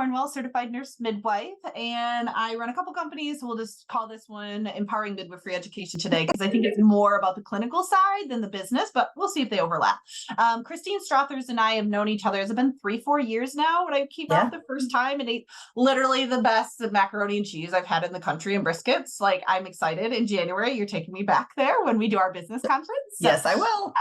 Cornwell, certified nurse midwife, and I run a couple companies. We'll just call this one Empowering Midwifery Education today, because I think it's more about the clinical side than the business, but we'll see if they overlap. Christine Strothers and I have known each other. It's been 3-4 years now when I came out the first time and ate literally the best macaroni and cheese I've had in the country and briskets. Like, I'm excited. In January, you're taking me back there when we do our business conference. So, yes, I will.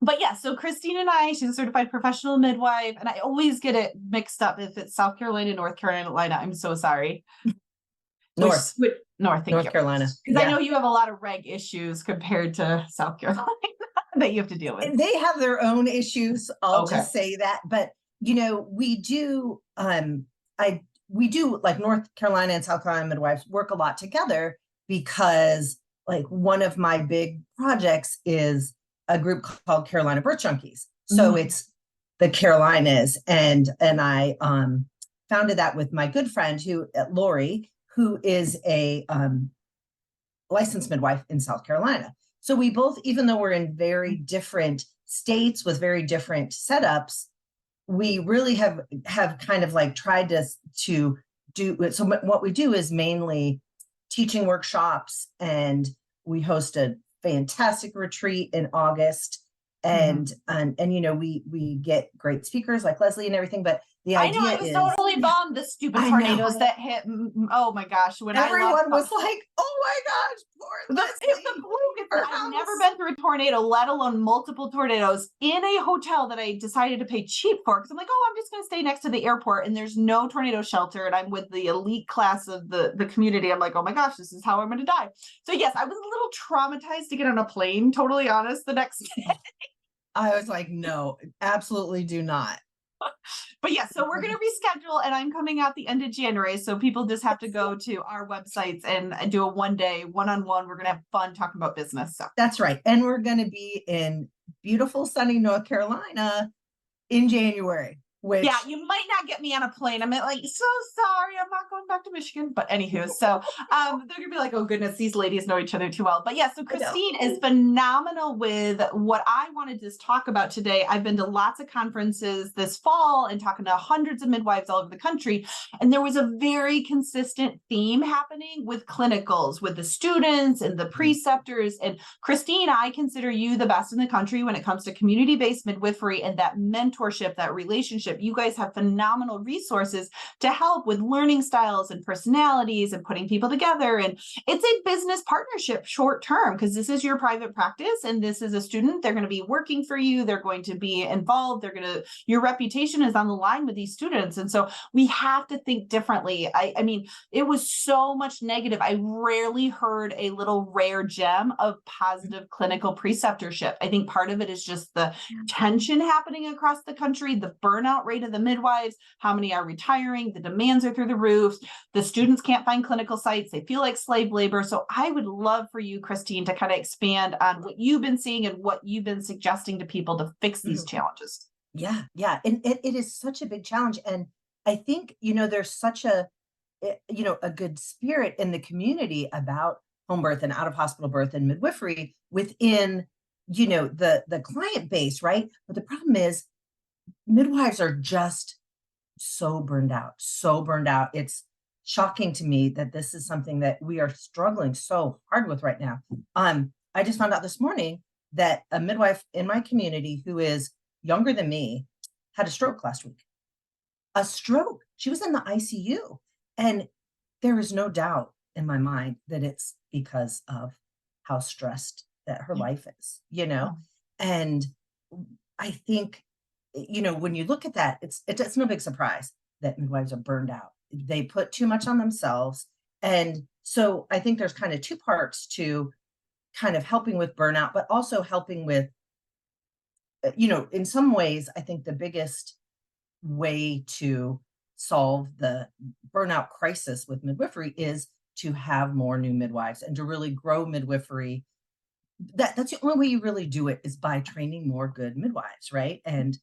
But yeah, so Christine and I, she's a certified professional midwife, and I always get it mixed up if it's South Carolina, North Carolina. I'm so sorry. North. North, thank North you. Carolina. Because I know you have a lot of reg issues compared to South Carolina that you have to deal with. They have their own issues. I'll just say that. But, we do, we do, like, North Carolina and South Carolina midwives work a lot together, because like one of my big projects is a group called Carolina Birth Junkies. So it's the Carolinas, and I founded that with my good friend Lori, who is a licensed midwife in South Carolina. So we both, even though we're in very different states with very different setups, we really have kind of like tried to do it. So what we do is mainly teaching workshops, and we host a fantastic retreat in August, and we get great speakers like Leslie and everything. But the idea I was totally bummed the stupid tornadoes that hit. Oh my gosh! When everyone was like, "Oh my gosh, poor Leslie." I've never been through a tornado, let alone multiple tornadoes, in a hotel that I decided to pay cheap for, because I'm like, oh, I'm just going to stay next to the airport, and there's no tornado shelter, and I'm with the elite class of the community. I'm like, oh my gosh, this is how I'm going to die. So yes, I was a little traumatized to get on a plane, totally honest, the next day. I was like, no, absolutely do not. But yeah, so we're going to reschedule, and I'm coming out the end of January. So people just have to go to our websites and do a one-day one-on-one. We're going to have fun talking about business. So that's right. And we're going to be in beautiful, sunny North Carolina in January. Yeah, you might not get me on a plane. I'm like, so sorry, I'm not going back to Michigan. But anywho, so they're gonna be like, oh goodness, these ladies know each other too well. But yeah, so Christine is phenomenal with what I wanted to talk about today. I've been to lots of conferences this fall and talking to hundreds of midwives all over the country. And there was a very consistent theme happening with clinicals, with the students and the preceptors. And Christine, I consider you the best in the country when it comes to community-based midwifery and that mentorship, that relationship. You guys have phenomenal resources to help with learning styles and personalities and putting people together. And it's a business partnership short term, because this is your private practice and this is a student. They're going to be working for you. They're going to be involved. Your reputation is on the line with these students. And so we have to think differently. I mean, it was so much negative. I rarely heard a little rare gem of positive clinical preceptorship. I think part of it is just the tension happening across the country, the burnout rate of the midwives, how many are retiring, the demands are through the roof, the students can't find clinical sites, they feel like slave labor. So I would love for you, Christine, to kind of expand on what you've been seeing and what you've been suggesting to people to fix these challenges. Yeah. And it is such a big challenge. And I think, there's such a good spirit in the community about home birth and out of hospital birth and midwifery within, the client base, right? But the problem is, midwives are just so burned out. It's shocking to me that this is something that we are struggling so hard with right now. I just found out this morning that a midwife in my community who is younger than me had a stroke last week. A stroke. She was in the ICU. And there is no doubt in my mind that it's because of how stressed that her life is, And I think, when you look at that, it's no big surprise that midwives are burned out. They put too much on themselves. And so I think there's kind of two parts to kind of helping with burnout, but also helping with, in some ways, I think the biggest way to solve the burnout crisis with midwifery is to have more new midwives and to really grow midwifery. That's the only way you really do it, is by training more good midwives, right? And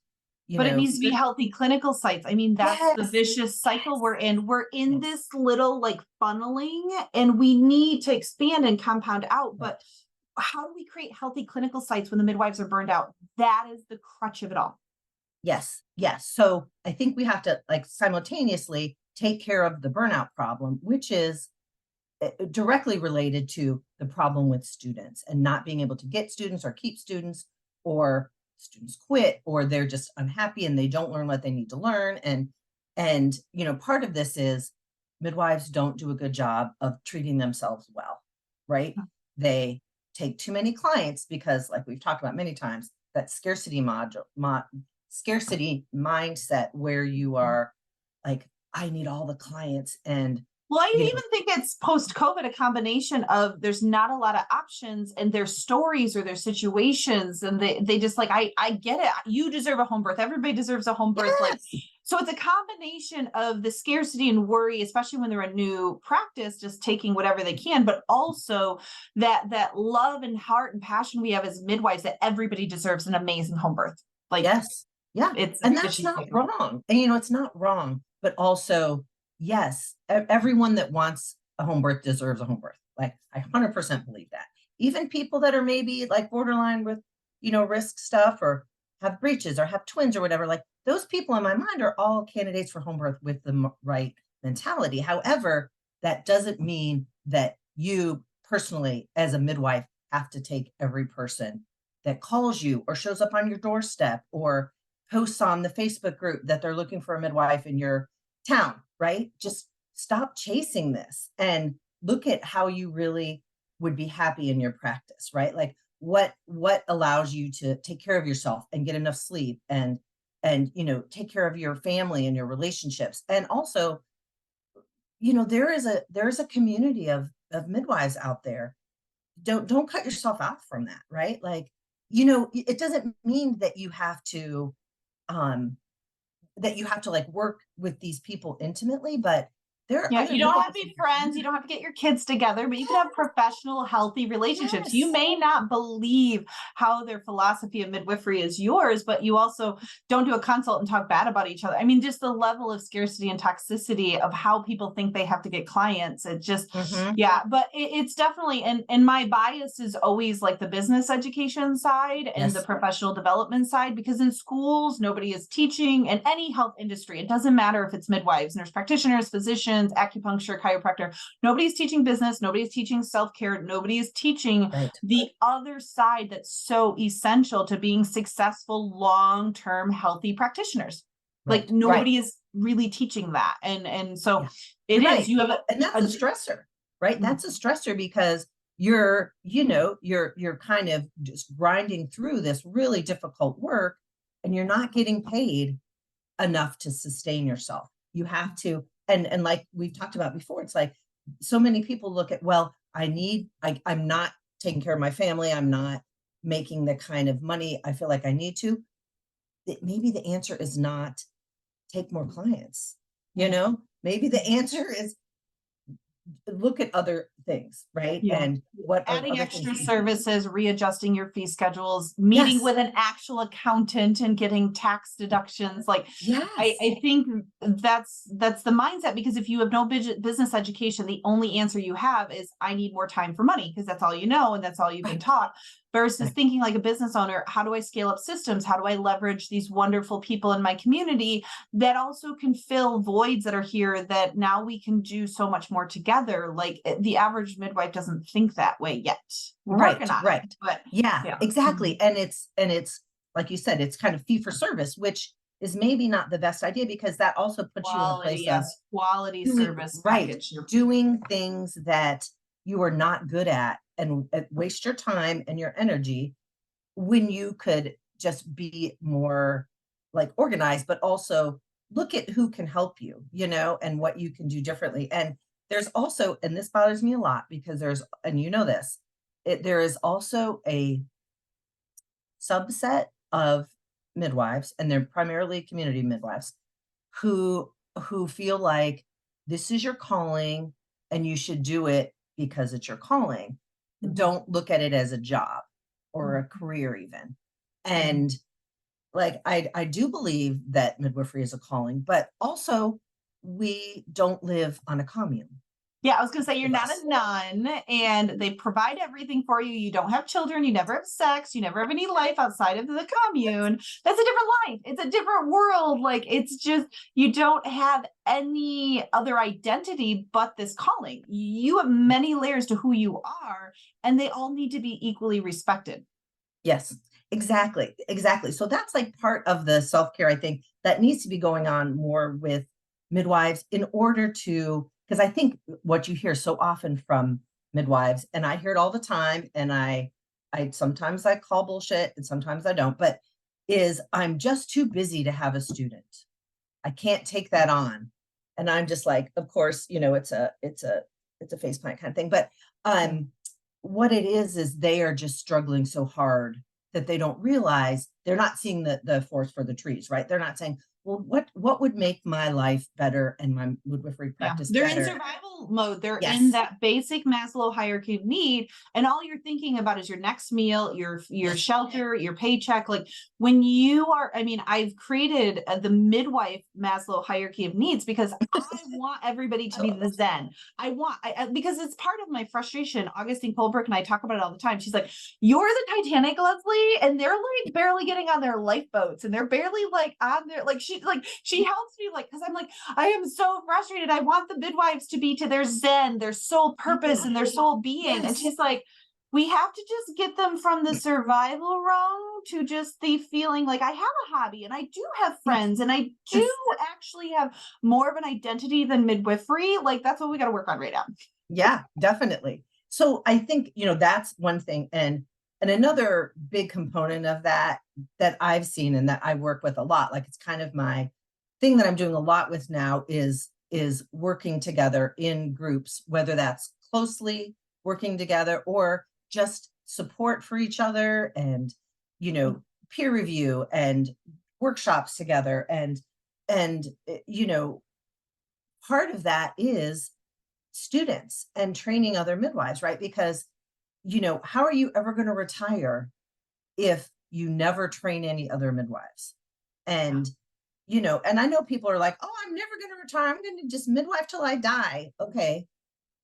it needs to be healthy clinical sites. I mean, that's the vicious cycle we're in. We're in this little like funneling, and we need to expand and compound out. But how do we create healthy clinical sites when the midwives are burned out? That is the crutch of it all. Yes, yes. So I think we have to like simultaneously take care of the burnout problem, which is directly related to the problem with students and not being able to get students or keep students, or students quit, or they're just unhappy and they don't learn what they need to learn. And part of this is midwives don't do a good job of treating themselves well, right? They take too many clients because, like we've talked about many times, that scarcity mindset where you are like, I need all the clients. And Well, I you know even think it's post-COVID, a combination of there's not a lot of options and their stories or their situations. And they just like, I get it. You deserve a home birth. Everybody deserves a home birth. Like, yes, so it's a combination of the scarcity and worry, especially when they're a new practice, just taking whatever they can, but also that love and heart and passion we have as midwives that everybody deserves an amazing home birth. Like yes, yeah, it's a and that's fishy not thing. wrong. And it's not wrong, but also, yes, everyone that wants a home birth deserves a home birth. Like, I 100% believe that. Even people that are maybe like borderline with, risk stuff, or have breaches or have twins or whatever, like those people in my mind are all candidates for home birth with the right mentality. However, that doesn't mean that you personally, as a midwife, have to take every person that calls you or shows up on your doorstep or posts on the Facebook group that they're looking for a midwife in your town, right? Just stop chasing this and look at how you really would be happy in your practice, right? Like what allows you to take care of yourself and get enough sleep, and take care of your family and your relationships. And also, there is a community of midwives out there. Don't cut yourself out from that, right? Like, it doesn't mean um that you have to like work with these people intimately, but there are Yeah, other you don't have midwives to in be your friends. You community. don't have to get your kids together, but you can have professional, healthy relationships. You Yes, may not believe how their philosophy of midwifery is yours, but you also don't do a consult and talk bad about each other. I mean, just the level of scarcity and toxicity of how people think they have to get clients. It just, mm-hmm. yeah, but it's definitely, and my bias is always like the business education side and the Yes, professional development side, because in schools, nobody is teaching, in any health industry. It doesn't matter if it's midwives, nurse practitioners, physicians, acupuncture, chiropractor. Nobody's teaching business. Nobody's teaching self-care. Nobody is teaching right, the other side that's so essential to being successful, long-term, healthy practitioners. Like right. nobody is really teaching that. And so Yeah, it you're is, right. you have And that's a a stressor, right? That's a stressor because you're kind of just grinding through this really difficult work, and you're not getting paid enough to sustain yourself. You have to, and like we've talked about before, it's like so many people look at, well, I'm not taking care of my family, I'm not making the kind of money I feel like I need to. Maybe the answer is not take more clients, maybe the answer is look at other things, right? yeah. And what are Adding other things extra that you can do? services, readjusting your fee schedules, meeting Yes, with an actual accountant and getting tax deductions. Like yes, I think that's the mindset, because if you have no business education, the only answer you have is I need more time for money, because that's all you know and that's all you've been right, taught. Versus right, thinking like a business owner, how do I scale up systems? How do I leverage these wonderful people in my community that also can fill voids that are here, that now we can do so much more together? Like the average midwife doesn't think that way yet. We're working right, on right. it, but Yeah, yeah. exactly. And it's like you said, it's kind of fee for service, which is maybe not the best idea because that also puts you in a Quality, place of yes. Quality doing service right, package. doing things that you are not good at, and waste your time and your energy when you could just be more like organized, but also look at who can help you, and what you can do differently. And there's also, and this bothers me a lot because and this, there is also a subset of midwives, and they're primarily community midwives, who feel like this is your calling and you should do it because it's your calling. Mhm. Don't look at it as a job or a career even. And like I do believe that midwifery is a calling, but also we don't live on a commune. Yeah, I was going to say you're not Yes. a nun and they provide everything for you. You don't have children, you never have sex, you never have any life outside of the commune. That's a different life. It's a different world. Like it's just you don't have any other identity but this calling. You have many layers to who you are and they all need to be equally respected. Yes, exactly. Exactly. So that's like part of the self-care, I think, that needs to be going on more with midwives in order to, because I think what you hear so often from midwives, and I hear it all the time, and I sometimes I call bullshit and sometimes I don't, but is I'm just too busy to have a student. I can't take that on. And I'm just like, of course, it's a faceplant kind of thing. But what it is they are just struggling so hard that they don't realize they're not seeing the forest for the trees, right? They're not saying, well, what would make my life better and my midwifery Yeah, practice they're in better? survival mode. They're in Yes. that basic Maslow hierarchy of need, and all you're thinking about is your next meal, your Yes. shelter, your paycheck. Like when you are, I mean, I've created the midwife Maslow hierarchy of needs because I want everybody to I be love the it. Zen. Because it's part of my frustration. Augustine Colebrook and I talk about it all the time. She's like, "You're the Titanic, Leslie," and they're like barely getting on their lifeboats, and they're barely like on their she helps me like because I'm like I am so frustrated. I want the midwives to be to their Zen, their soul purpose, and their soul being. And Yes. she's like, we have to just get them from the survival rung to just the feeling like I have a hobby and I do have Yes. friends and I do Yes. actually have more of an identity than midwifery. Like that's what we got to work on right now. Yeah, definitely. So I think, that's one thing. And another big component of that that I've seen and that I work with a lot, like it's kind of my thing that I'm doing a lot with now is working together in groups, whether that's closely working together or just support for each other and, peer review and workshops together. And part of that is students and training other midwives, right? Because, how are you ever going to retire if you never train any other midwives? And, and I know people are like, oh, I'm never going to retire. I'm going to just midwife till I die. Okay.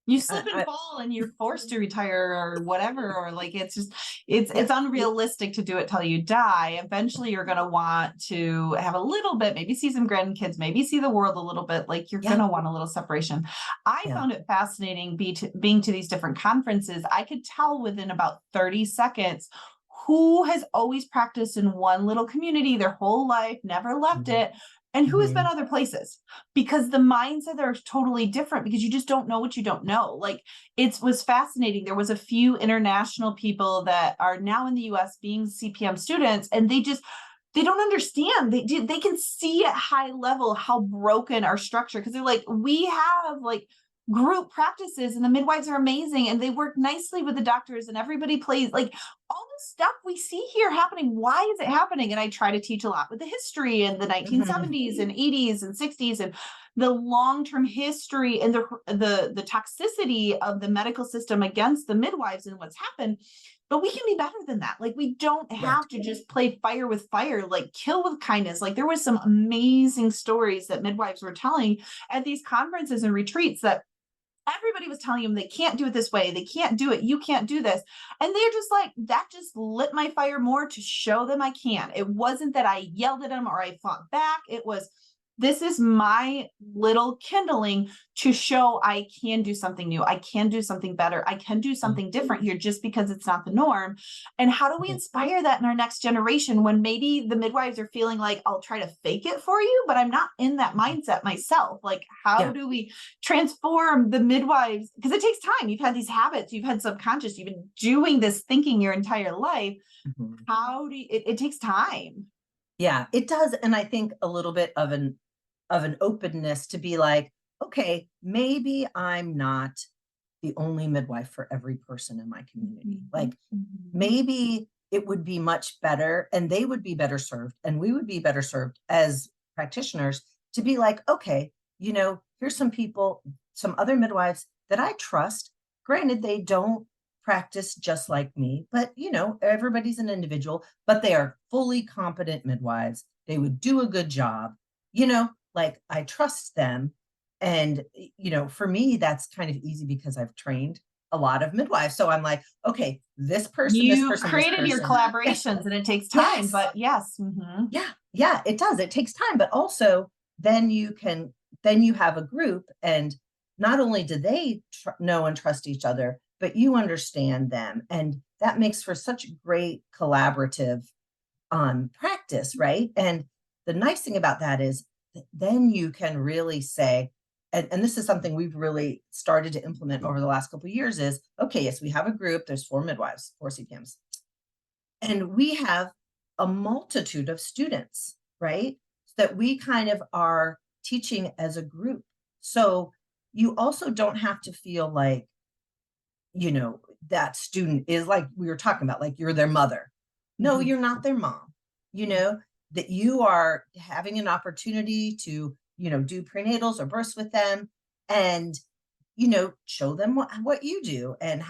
You slip and I fall and you're forced to retire or whatever, or like it's just it's yeah, it's unrealistic to do it till you die. Eventually you're gonna want to have a little bit, maybe see some grandkids, maybe see the world a little bit, like you're yeah, gonna want a little separation. I yeah. found it fascinating being to these different conferences. I could tell within about 30 seconds who has always practiced in one little community their whole life, never left Mhm, it, and who has been mhm, other places because the mindset are totally different because you just don't know what you don't know. Like it was fascinating. There was a few international people that are now in the US being CPM students, and they don't understand. They can see at high level how broken our structure because they're like, we have like group practices and the midwives are amazing and they work nicely with the doctors and everybody plays like all the stuff we see here happening. Why is it happening? And I try to teach a lot with the history and the mhm. 1970s and 80s and 60s and the long-term history and the toxicity of the medical system against the midwives and what's happened. But we can be better than that. Like we don't Yes. have to just play fire with fire, like kill with kindness. Like there was some amazing stories that midwives were telling at these conferences and retreats that everybody was telling them they can't do it this way. They can't do it. You can't do this. And they're just like, that just lit my fire more to show them I can. It wasn't that I yelled at them or I fought back. It was, this is my little kindling to show I can do something new. I can do something better. I can do something different here just because it's not the norm. And how do we Mhm. inspire that in our next generation when maybe the midwives are feeling like, I'll try to fake it for you, but I'm not in that mindset myself. Like, how Yeah. do we transform the midwives? Because it takes time. You've had these habits, you've had subconscious, you've been doing this thinking your entire life. Mhm. How do you, it takes time. Yeah, it does. And I think a little bit of an openness to be like, okay, maybe I'm not the only midwife for every person in my community. Like Mhm. maybe it would be much better and they would be better served and we would be better served as practitioners to be like, okay, here's some people, some other midwives that I trust. Granted, they don't practice just like me, but everybody's an individual, but they are fully competent midwives. They would do a good job, like I trust them. And, for me, that's kind of easy because I've trained a lot of midwives. So I'm like, okay, this person, this You person, this created your person. collaborations and it takes time, Yes. but yes. Mhm. Yeah. Yeah, it does. It takes time, but also then you have a group, and not only do they know and trust each other, but you understand them. And that makes for such great collaborative practice, right? And the nice thing about that is then you can really say, and this is something we've really started to implement over the last couple of years is, okay, yes, we have a group, there's 4 midwives, 4 CPMs, and we have a multitude of students, right? That we kind of are teaching as a group. So you also don't have to feel like, that student is like we were talking about, like you're their mother. No, Mhm. you're not their mom, that you are having an opportunity to, do prenatals or births with them, and, show them what you do and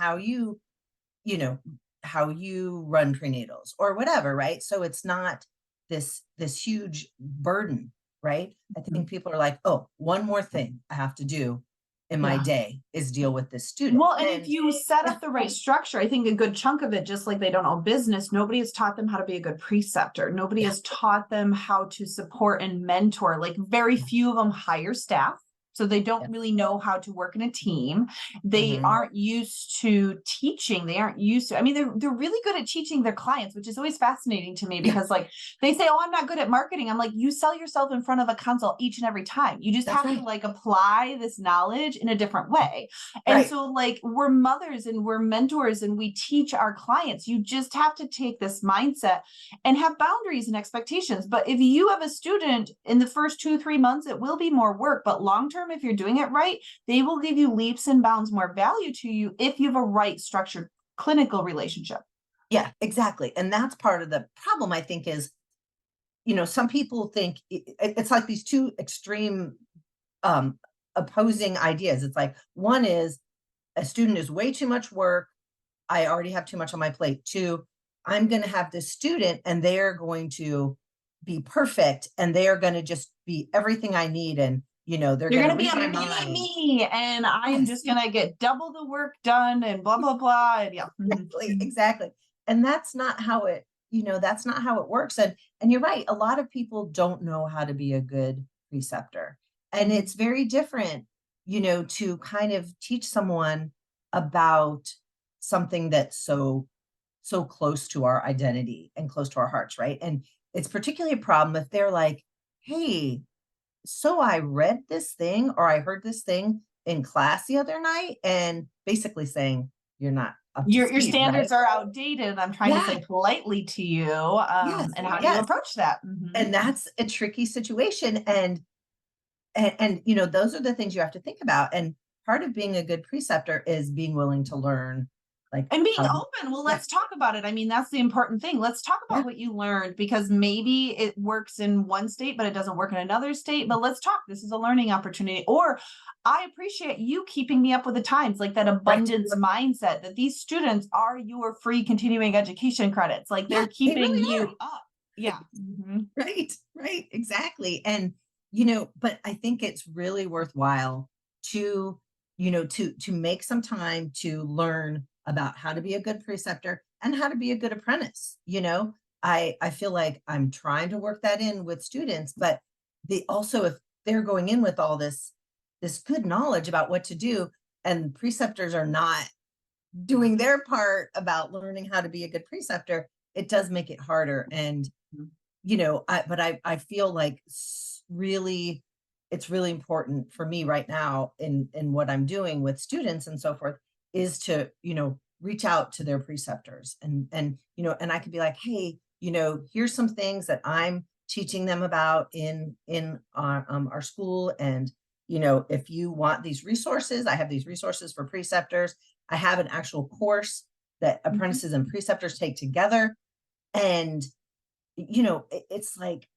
you know, how you run prenatals or whatever, right? So it's not this huge burden, right? I think people are like, oh, one more thing I have to do in my Yeah. day is deal with this student. Well, and if And you set up the right structure, I think a good chunk of it, just like they don't own business, nobody has taught them how to be a good preceptor. Nobody yeah, has taught them how to support and mentor. Like very few of them hire staff. So they yeah. don't really know how to work in a team. They Mhm. aren't used to teaching. They aren't used to, I mean, they're really good at teaching their clients, which is always fascinating to me Yeah, because like they say, oh, I'm not good at marketing. I'm like, you sell yourself in front of a consult each and every time. You just that's have to right. like apply this knowledge in a different way. And Right. so, like, we're mothers and we're mentors and we teach our clients. You just have to take this mindset and have boundaries and expectations. But if you have a student in the first 2, 3 months, it will be more work. But long term, if you're doing it right, they will give you leaps and bounds more value to you if you have a right structured clinical relationship. Yeah, exactly. And that's part of the problem, I think, is, some people think it's like these two extreme um opposing ideas. It's like one is a student is way too much work. I already have too much on my plate. Two, I'm going to have this student and they're going to be perfect and they are going to just be everything I need. And, they're You're going to going to be read a my mini mind. me, and I am Yes, just going to get double the work done and blah, blah, blah. And yeah. exactly. Exactly. And that's not how it works. And you're right. A lot of people don't know how to be a good preceptor. And Mhm. it's very different, to kind of teach someone about something that's so close to our identity and close to our hearts, right? And it's particularly a problem if they're like, hey, so I read this thing or I heard this thing in class the other night, and basically saying you're not up to Your speed, right? standards are outdated. I'm trying to Yeah, say politely to you. yes, And how do you yes. approach that? Mhm. And that's a tricky situation. And those are the things you have to think about. And part of being a good preceptor is being willing to learn, like And being how to, open. Well, yeah, let's talk about it. I mean, that's the important thing. Let's talk yeah, about what you learned because maybe it works in one state, but it doesn't work in another state. But let's talk. This is a learning opportunity. Or I appreciate you keeping me up with the times, like that right. abundance mindset that these students are your free continuing education credits. Like Yeah, they're they keeping really are. you up. Yeah. Mhm. Right, right, exactly. And but I think it's really worthwhile to, to make some time to learn about how to be a good preceptor and how to be a good apprentice. I feel like I'm trying to work that in with students, but they also, if they're going in with all this good knowledge about what to do, and preceptors are not doing their part about learning how to be a good preceptor, it does make it harder. And but I feel like it's really important for me right now in what I'm doing with students and so forth is to, reach out to their preceptors, and I could be like, hey, here's some things that I'm teaching them about in our school. And, if you want these resources, I have these resources for preceptors. I have an actual course that Mhm. apprentices and preceptors take together. And it's like,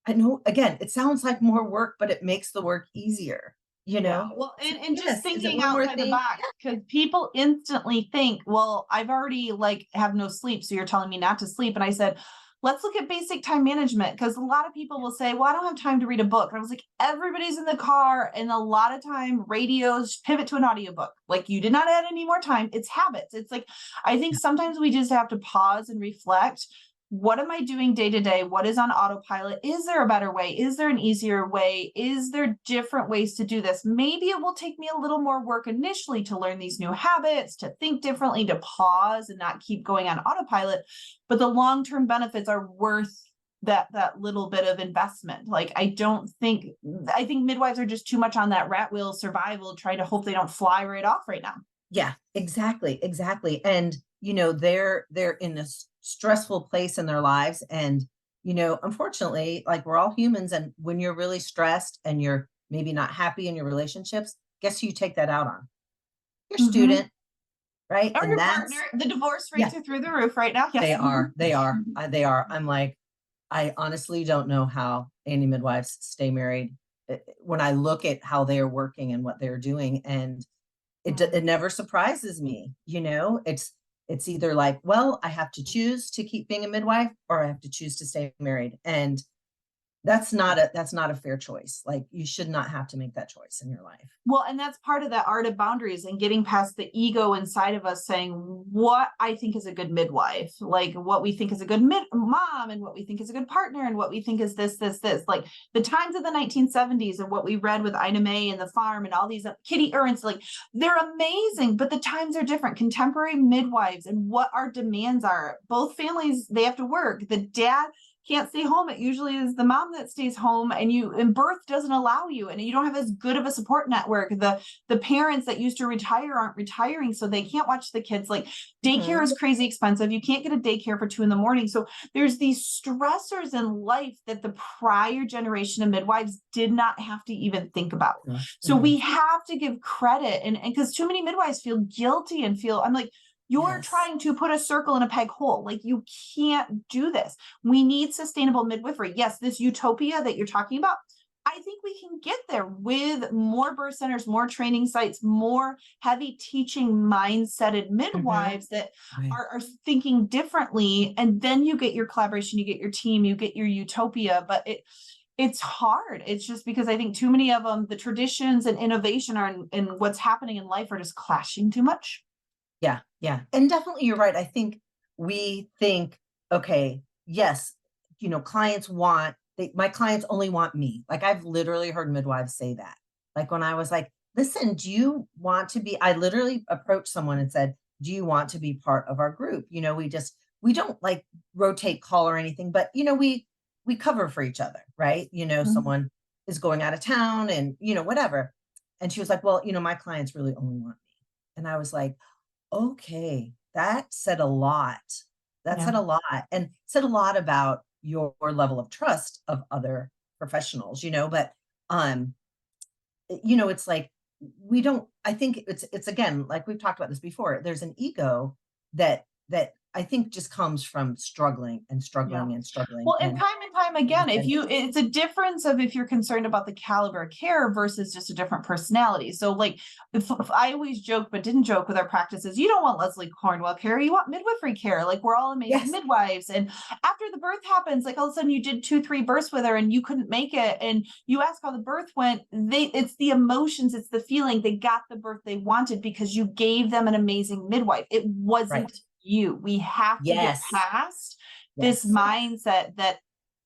I know, again, it sounds like more work, but it makes the work easier, you Yeah. know? Well, So, and just yes, is it thinking one more outside the thing? box, because people instantly think, well, I've already like have no sleep. So you're telling me not to sleep. And I said, let's look at basic time management. Because a lot of people will say, well, I don't have time to read a book. And I was like, everybody's in the car. And a lot of time radios pivot to an audiobook. Like, you did not add any more time. It's habits. It's like, I think sometimes we just have to pause and reflect. What am I doing day to day? What is on autopilot? Is there a better way? Is there an easier way? Is there different ways to do this? Maybe it will take me a little more work initially to learn these new habits, to think differently, to pause and not keep going on autopilot. But the long-term benefits are worth that little bit of investment. Like, I think midwives are just too much on that rat wheel survival, trying to hope they don't fly right off right now. Yeah, exactly. And, they're in this stressful place in their lives. And, unfortunately, like, we're all humans. And when you're really stressed and you're maybe not happy in your relationships, guess who you take that out on? Your student, right? Or And your that's, partner. The divorce rates are through the roof right now. Yes. they are. I'm like, I honestly don't know how any midwives stay married when I look at how they're working and what they're doing. And it never surprises me. It's either like, well, I have to choose to keep being a midwife, or I have to choose to stay married. And that's not a fair choice. Like, you should not have to make that choice in your life. Well, and that's part of that art of boundaries and getting past the ego inside of us saying what I think is a good midwife, like what we think is a good mom, and what we think is a good partner, and what we think is this. Like the times of the 1970s and what we read with Ina May and the farm and all these Kitty Ernst, like, they're amazing, but the times are different. Contemporary midwives and what our demands are. Both families, they have to work. The dad can't stay home. It usually is the mom that stays home, and birth doesn't allow you, and you don't have as good of a support network. The parents that used to retire aren't retiring, so they can't watch the kids. Like, daycare is crazy expensive. You can't get a daycare for 2 a.m. So there's these stressors in life that the prior generation of midwives did not have to even think about. So we have to give credit, and because too many midwives feel guilty and I'm like, you're trying to put a circle in a peg hole. Like, you can't do this. We need sustainable midwifery. Yes, this utopia that you're talking about, I think we can get there with more birth centers, more training sites, more heavy teaching mindseted midwives that are thinking differently. And then you get your collaboration, you get your team, you get your utopia. But it's hard. It's just because I think too many of them, the traditions and innovation and what's happening in life are just clashing too much. Yeah. And definitely you're right. I think we think, okay, yes, my clients only want me. Like, I've literally heard midwives say that. Like, when I was like, listen, I literally approached someone and said, do you want to be part of our group? We don't like rotate call or anything, but we cover for each other, right? Someone is going out of town and, whatever. And she was like, well, my clients really only want me. And I was like, okay, that said a lot. Said a lot, and said a lot about your level of trust of other professionals, but it's like, I think it's again, like we've talked about this before, there's an ego that I think just comes from struggling and struggling and struggling. Well, and time again, it's a difference of if you're concerned about the caliber of care versus just a different personality. So like, if I always joke, but didn't joke with our practices, you don't want Leslie Cornwell care, you want midwifery care. Like, we're all amazing midwives. And after the birth happens, like all of a sudden you did 2-3 births with her and you couldn't make it. And you ask how the birth went, it's the emotions, it's the feeling. They got the birth they wanted because you gave them an amazing midwife. It wasn't you. We have to get past this mindset that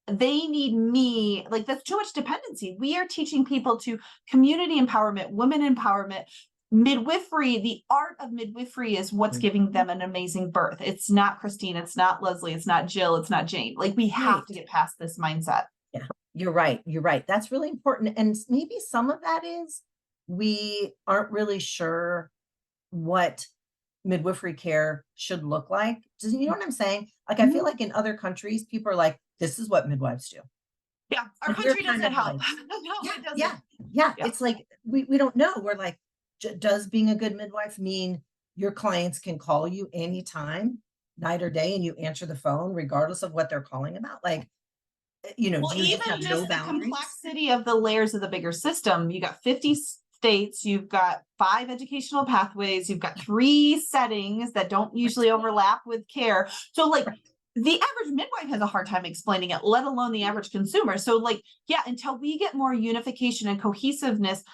they need me. Like, that's too much dependency. We are teaching people to community empowerment, women empowerment, midwifery. The art of midwifery is what's giving them an amazing birth. It's not Christine, it's not Leslie, it's not Jill, it's not Jane. Like, we have to get past this mindset. Yeah, you're right. That's really important. And maybe some of that is we aren't really sure what midwifery care should look like. Do you know what I'm saying? Like, I feel like in other countries, people are like, this is what midwives do. Yeah, our country doesn't help. No, it doesn't. Yeah. It's like, we don't know. We're like, does being a good midwife mean your clients can call you anytime, night or day, and you answer the phone regardless of what they're calling about? Like, well, do you even just have just no the boundaries? complexity of the layers of the bigger system. You got 50 states, you've got 5 educational pathways, you've got 3 settings that don't usually overlap with care. So like, the average midwife has a hard time explaining it, let alone the average consumer. So like, yeah, until we get more unification and cohesiveness,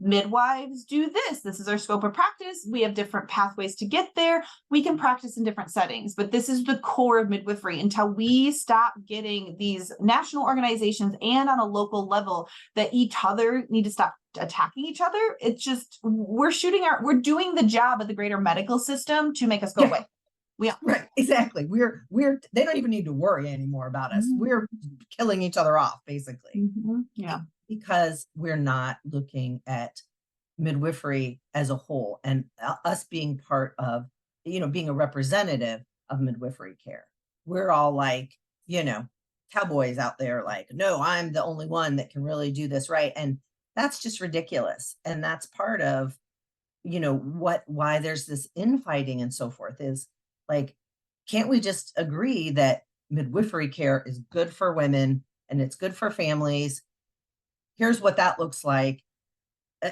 midwives do this. This is our scope of practice. We have different pathways to get there. We can practice in different settings, but this is the core of midwifery. Until we stop getting these national organizations and on a local level that each other need to stop attacking each other, it's just, we're doing the job of the greater medical system to make us go away. We are. Right, exactly. They don't even need to worry anymore about us. Mm-hmm. We're killing each other off, basically. Mm-hmm. Yeah. Because we're not looking at midwifery as a whole and us being part of, being a representative of midwifery care. We're all like, cowboys out there like, no, I'm the only one that can really do this right. And that's just ridiculous. And that's part of, why there's this infighting and so forth is like, can't we just agree that midwifery care is good for women and it's good for families? Here's what that looks like.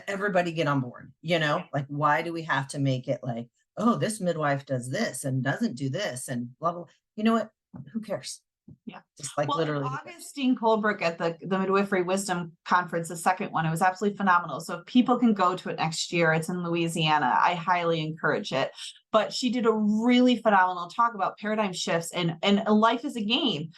Everybody get on board, like, why do we have to make it like, oh, this midwife does this and doesn't do this and blah, blah. You know what? Who cares? Yeah. Just like literally. Augustine Colebrook at the Midwifery Wisdom Conference, the second one, it was absolutely phenomenal. So if people can go to it next year, it's in Louisiana. I highly encourage it. But she did a really phenomenal talk about paradigm shifts and life is a game.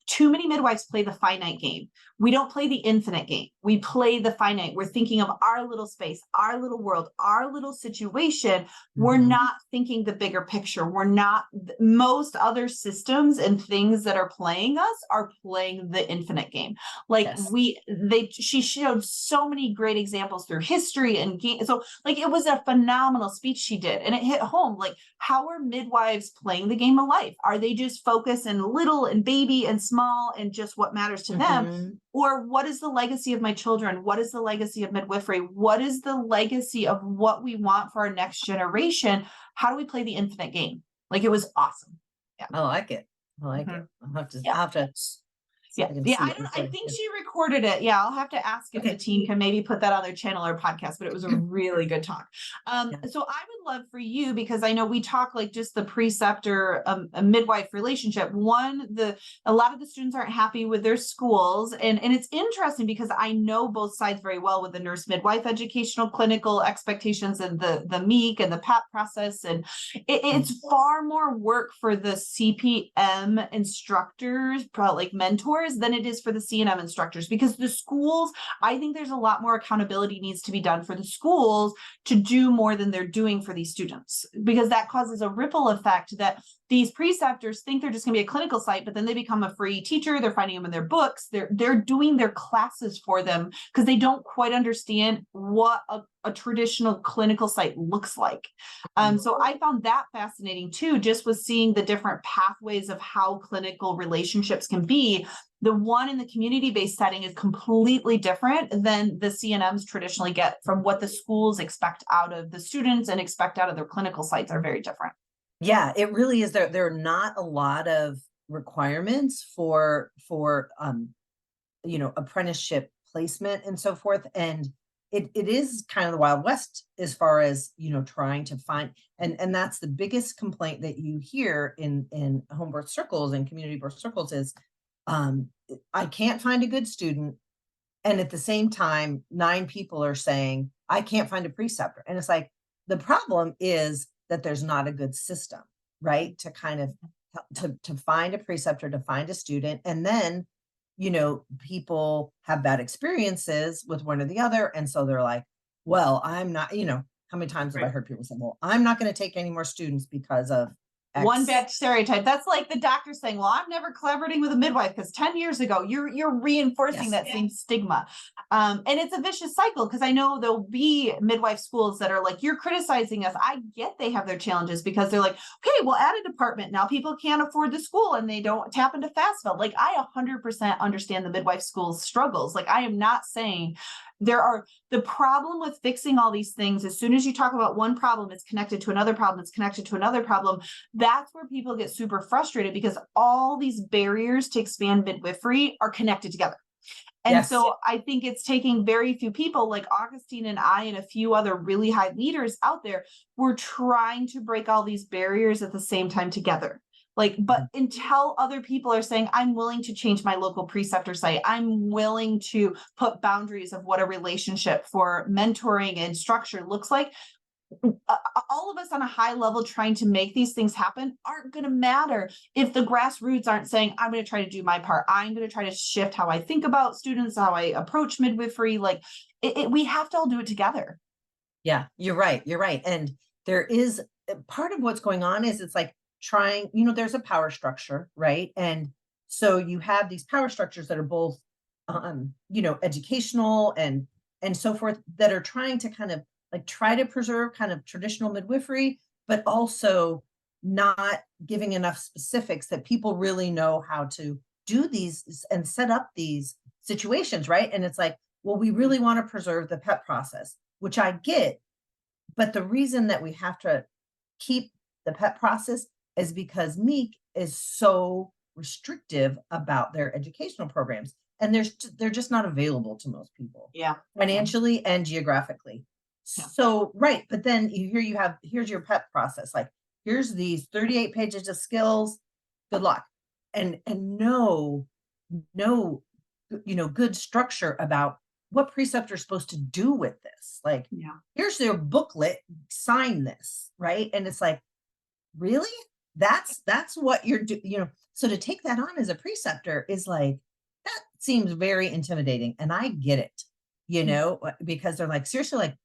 Too many midwives play the finite game. We don't play the infinite game. We play the finite. We're thinking of our little space, our little world, our little situation. Mm-hmm. We're not thinking the bigger picture. Most other systems and things that are playing us are playing the infinite game. Like yes. She showed so many great examples through history and game. So like, it was a phenomenal speech she did. And it hit home. Like, how are midwives playing the game of life? Are they just focused in little and baby and small and just what matters to them? Or what is the legacy of my children? What is the legacy of midwifery? What is the legacy of what we want for our next generation? How do we play the infinite game? Like, it was awesome. Yeah. I like it. I'll have to. Yeah. I think she recorded it. Yeah. I'll have to ask if the team can maybe put that on their channel or podcast, but it was a really good talk. So I would love for you, because I know we talk like just the preceptor, a midwife relationship. A lot of the students aren't happy with their schools. And it's interesting because I know both sides very well with the nurse midwife educational clinical expectations and the MEEC and the PAP process. And it's far more work for the CPM instructors, probably like mentors, than it is for the C&M instructors, because the schools, I think there's a lot more accountability needs to be done for the schools to do more than they're doing for these students, because that causes a ripple effect that these preceptors think they're just going to be a clinical site, but then they become a free teacher. They're finding them in their books. They're doing their classes for them because they don't quite understand what a traditional clinical site looks like. So I found that fascinating too, just with seeing the different pathways of how clinical relationships can be. The one in the community-based setting is completely different than the C&Ms traditionally get from what the schools expect out of the students and expect out of their clinical sites are very different. Yeah, it really is. There are not a lot of requirements for apprenticeship placement and so forth. And it is kind of the Wild West as far as, trying to find, and that's the biggest complaint that you hear in home birth circles and community birth circles is, I can't find a good student. And at the same time, 9 people are saying, I can't find a preceptor. And it's like, the problem is that there's not a good system, right? To kind of, to find a preceptor, to find a student. And then, people have bad experiences with one or the other. And so they're like, well, I'm not, how many times have I heard people say, well, I'm not going to take any more students because of X. One bad stereotype. That's like the doctor saying, well, I'm never collaborating with a midwife because 10 years ago, you're reinforcing that same stigma. And it's a vicious cycle, because I know there'll be midwife schools that are like, you're criticizing us. I get they have their challenges because they're like, okay, we'll add a department. Now people can't afford the school and they don't tap into FAFSA. Like, I 100% understand the midwife school's struggles. Like, I am not saying the problem with fixing all these things, as soon as you talk about one problem, it's connected to another problem, it's connected to another problem. That's where people get super frustrated, because all these barriers to expand midwifery are connected together. And so I think it's taking very few people like Augustine and I and a few other really high leaders out there. We're trying to break all these barriers at the same time together. Like, but until other people are saying, I'm willing to change my local preceptor site, I'm willing to put boundaries of what a relationship for mentoring and structure looks like, all of us on a high level trying to make these things happen aren't going to matter if the grassroots aren't saying, I'm going to try to do my part. I'm going to try to shift how I think about students, how I approach midwifery. Like we have to all do it together. Yeah, you're right. You're right. And there is part of what's going on is it's like trying, there's a power structure, right? And so you have these power structures that are both, educational and so forth, that are trying to kind of like try to preserve kind of traditional midwifery, but also not giving enough specifics that people really know how to do these and set up these situations, right? And it's like, well, we really want to preserve the PEP process, which I get, but the reason that we have to keep the PEP process is because Meek is so restrictive about their educational programs, and they're just not available to most people. Yeah. Financially and geographically. Yeah. So, right. But then here's your PEP process. Like, here's these 38 pages of skills. Good luck. And no, good structure about what preceptor is supposed to do with this. Like, here's their booklet, sign this, right? And it's like, really? That's what you're doing, so to take that on as a preceptor is like, that seems very intimidating. And I get it, because they're like, seriously, like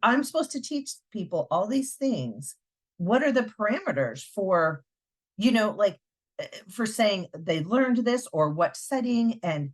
I'm supposed to teach people all these things. What are the parameters for, for saying they learned this, or what setting, and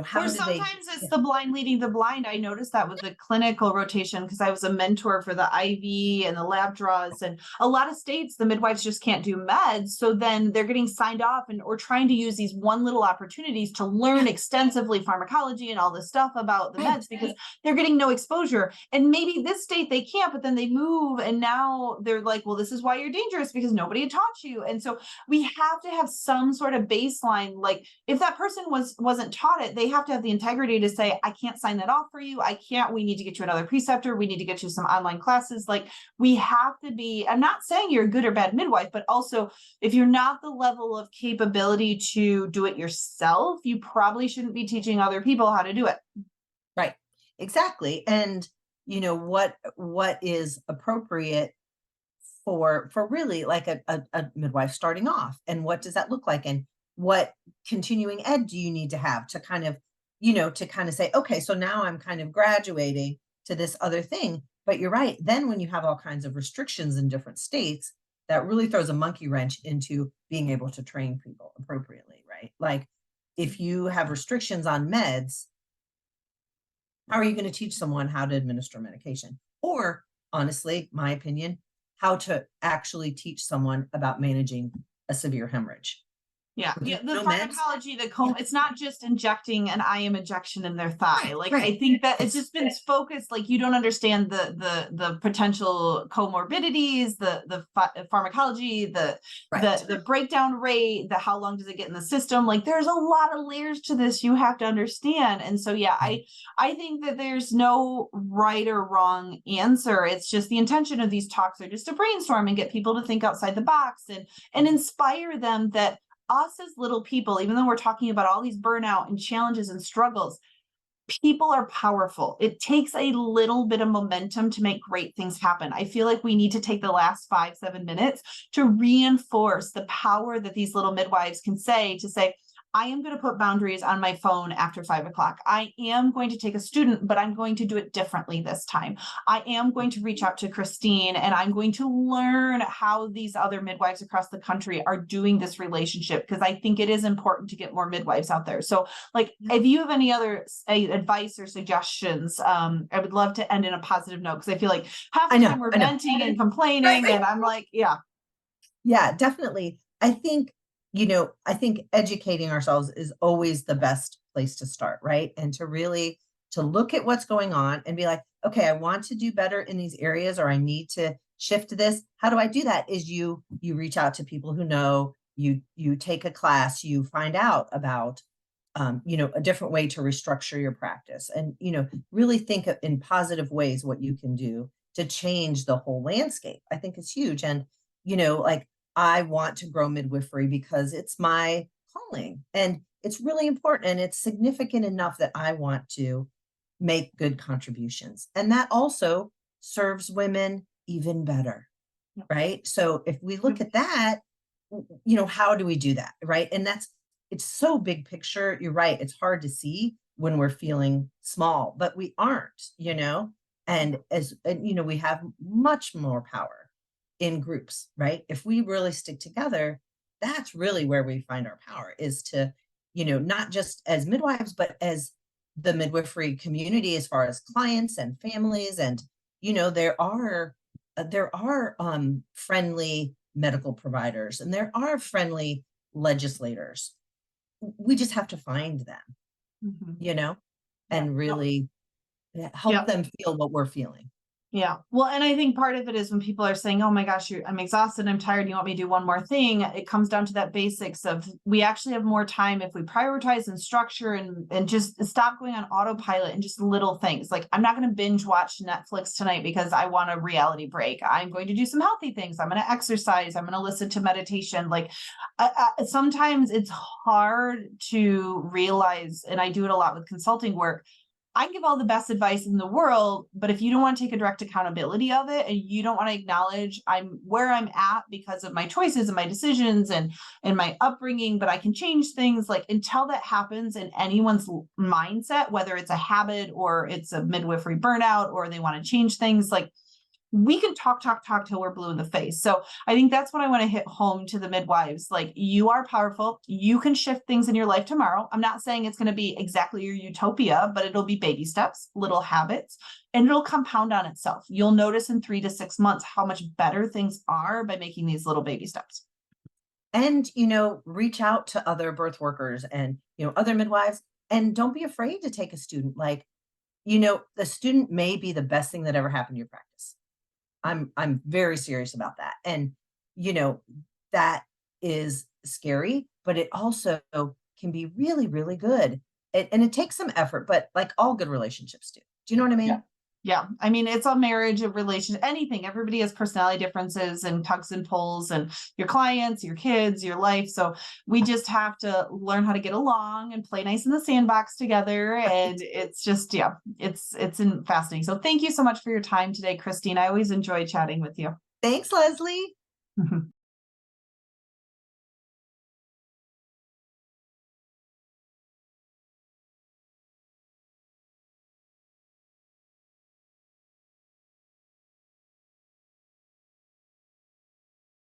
how or do they? sometimes it's the blind leading the blind. I noticed that with the clinical rotation because I was a mentor for the IV and the lab draws, and a lot of states the midwives just can't do meds, so then they're getting signed off or trying to use these one little opportunities to learn extensively pharmacology and all this stuff about the meds because they're getting no exposure. And maybe this state they can't, but then they move and now they're like, well, this is why you're dangerous because nobody had taught you. And so we have to have some sort of baseline. Like if that person wasn't taught it, they have to have the integrity to say, I can't sign that off for you. We need to get you another preceptor. We need to get you some online classes. Like we have to be, I'm not saying you're a good or bad midwife, but also if you're not the level of capability to do it yourself, you probably shouldn't be teaching other people how to do it. Right. Exactly. And what is appropriate for really like a midwife starting off, and what does that look like, and what continuing ed do you need to have to kind of say, okay, so now I'm kind of graduating to this other thing. But you're right, then when you have all kinds of restrictions in different states, that really throws a monkey wrench into being able to train people appropriately, right? Like if you have restrictions on meds, how are you going to teach someone how to administer medication? Or honestly, my opinion, how to actually teach someone about managing a severe hemorrhage. Yeah. The pharmacology, it's not just injecting an IM injection in their thigh. I think that it's just been focused, like you don't understand the potential comorbidities, the pharmacology, the breakdown rate, how long does it get in the system? Like there's a lot of layers to this you have to understand. And so, I think that there's no right or wrong answer. It's just the intention of these talks are just to brainstorm and get people to think outside the box and inspire them that us as little people, even though we're talking about all these burnout and challenges and struggles, people are powerful. It takes a little bit of momentum to make great things happen. I feel like we need to take the last 5-7 minutes to reinforce the power that these little midwives can say, I am going to put boundaries on my phone after 5 o'clock. I am going to take a student, but I'm going to do it differently this time. I am going to reach out to Christine and I'm going to learn how these other midwives across the country are doing this relationship, because I think it is important to get more midwives out there. So if you have any other advice or suggestions, I would love to end in a positive note, because I feel like half the time we're venting and complaining and I'm like, yeah, definitely. I think educating ourselves is always the best place to start, right? And to look at what's going on and be like, okay, I want to do better in these areas, or I need to shift this. How do I do that? Is you reach out to people who know, you take a class, you find out about, a different way to restructure your practice, and, really think in positive ways what you can do to change the whole landscape. I think it's huge. And like I want to grow midwifery because it's my calling and it's really important and it's significant enough that I want to make good contributions. And that also serves women even better, right? So if we look at that, how do we do that, right? And it's so big picture. You're right. It's hard to see when we're feeling small, but we aren't, and we have much more power in groups, right? If we really stick together, that's really where we find our power, is to, not just as midwives, but as the midwifery community, as far as clients and families. And, there are friendly medical providers and there are friendly legislators. We just have to find them, and really help them feel what we're feeling. Yeah. Well, and I think part of it is when people are saying, oh my gosh, I'm exhausted, I'm tired, you want me to do one more thing? It comes down to that basics of, we actually have more time if we prioritize and structure and just stop going on autopilot and just little things. Like, I'm not going to binge watch Netflix tonight because I want a reality break. I'm going to do some healthy things. I'm going to exercise. I'm going to listen to meditation. Like, sometimes it's hard to realize, and I do it a lot with consulting work, I give all the best advice in the world, but if you don't want to take a direct accountability of it and you don't want to acknowledge I'm where I'm at because of my choices and my decisions and my upbringing, but I can change things, like, until that happens in anyone's mindset, whether it's a habit or it's a midwifery burnout or they want to change things, like, we can talk till we're blue in the face. So I think that's what I want to hit home to the midwives. Like, you are powerful. You can shift things in your life tomorrow. I'm not saying it's going to be exactly your utopia, but it'll be baby steps, little habits, and it'll compound on itself. You'll notice in 3 to 6 months how much better things are by making these little baby steps. And, reach out to other birth workers and, other midwives, and don't be afraid to take a student. Like, the student may be the best thing that ever happened to your practice. I'm very serious about that. And, that is scary, but it also can be really, really good. And it takes some effort, but like all good relationships do. Do you know what I mean? Yeah. Yeah. I mean, it's a marriage, a relation, anything. Everybody has personality differences and tugs and pulls, and your clients, your kids, your life. So we just have to learn how to get along and play nice in the sandbox together. And it's just, it's fascinating. So thank you so much for your time today, Christine. I always enjoy chatting with you. Thanks, Leslie.